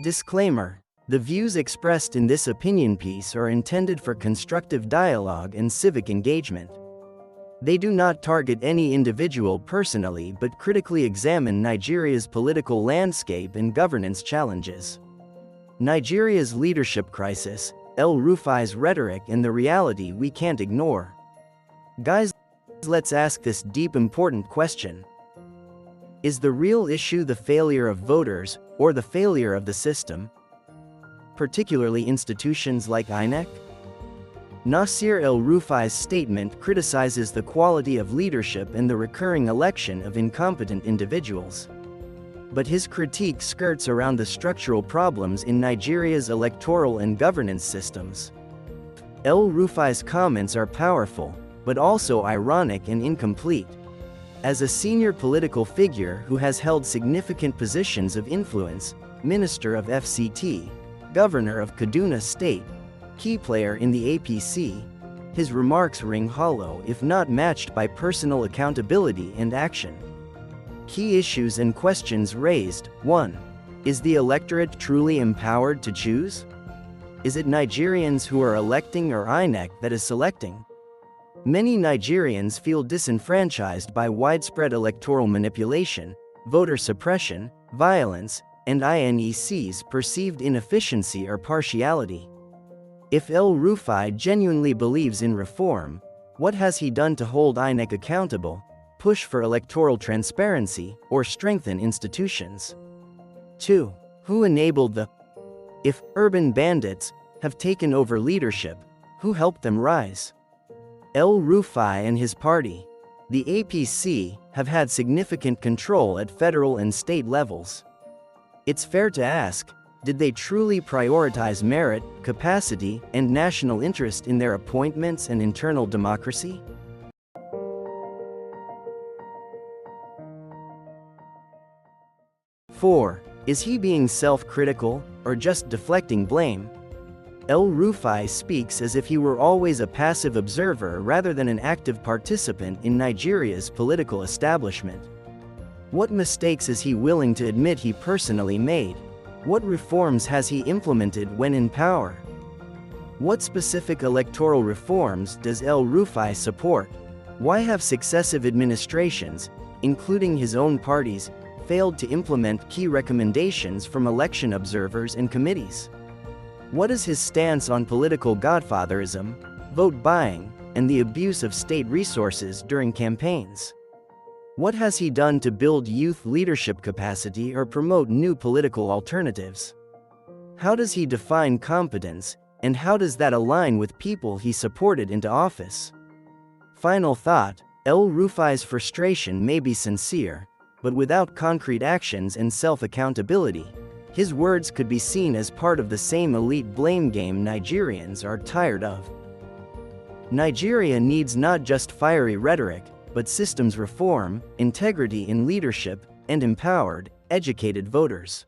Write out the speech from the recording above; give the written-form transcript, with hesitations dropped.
Disclaimer: the views expressed in this opinion piece are intended for constructive dialogue and civic engagement. They do not target any individual personally but critically examine Nigeria's political landscape and governance challenges. Nigeria's leadership crisis, El-Rufai's rhetoric, and the reality we can't ignore. Guys, let's ask this deep, important question. Is the real issue the failure of voters, or the failure of the system? Particularly institutions like INEC? Nasir El-Rufai's statement criticizes the quality of leadership and the recurring election of incompetent individuals. But his critique skirts around the structural problems in Nigeria's electoral and governance systems. El-Rufai's comments are powerful, but also ironic and incomplete. As a senior political figure who has held significant positions of influence, Minister of FCT, Governor of Kaduna State, key player in the APC, his remarks ring hollow if not matched by personal accountability and action. Key issues and questions raised: 1. Is the electorate truly empowered to choose? Is it Nigerians who are electing or INEC that is selecting? Many Nigerians feel disenfranchised by widespread electoral manipulation, voter suppression, violence, and INEC's perceived inefficiency or partiality. If El-Rufai genuinely believes in reform, what has he done to hold INEC accountable, push for electoral transparency, or strengthen institutions? 2. Who enabled the If urban bandits have taken over leadership, who helped them rise? El-Rufai and his party, the APC, have had significant control at federal and state levels. It's fair to ask, did they truly prioritize merit, capacity, and national interest in their appointments and internal democracy? Four. Is he being self-critical, or just deflecting blame? El-Rufai speaks as if he were always a passive observer rather than an active participant in Nigeria's political establishment. What mistakes is he willing to admit he personally made? What reforms has he implemented when in power? What specific electoral reforms does El-Rufai support? Why have successive administrations, including his own party's, failed to implement key recommendations from election observers and committees? What is his stance on political godfatherism, vote buying, and the abuse of state resources during campaigns? What has he done to build youth leadership capacity or promote new political alternatives? How does he define competence, and how does that align with people he supported into office? Final thought: El-Rufai's frustration may be sincere, but without concrete actions and self-accountability, his words could be seen as part of the same elite blame game Nigerians are tired of. Nigeria needs not just fiery rhetoric, but systems reform, integrity in leadership, and empowered, educated voters.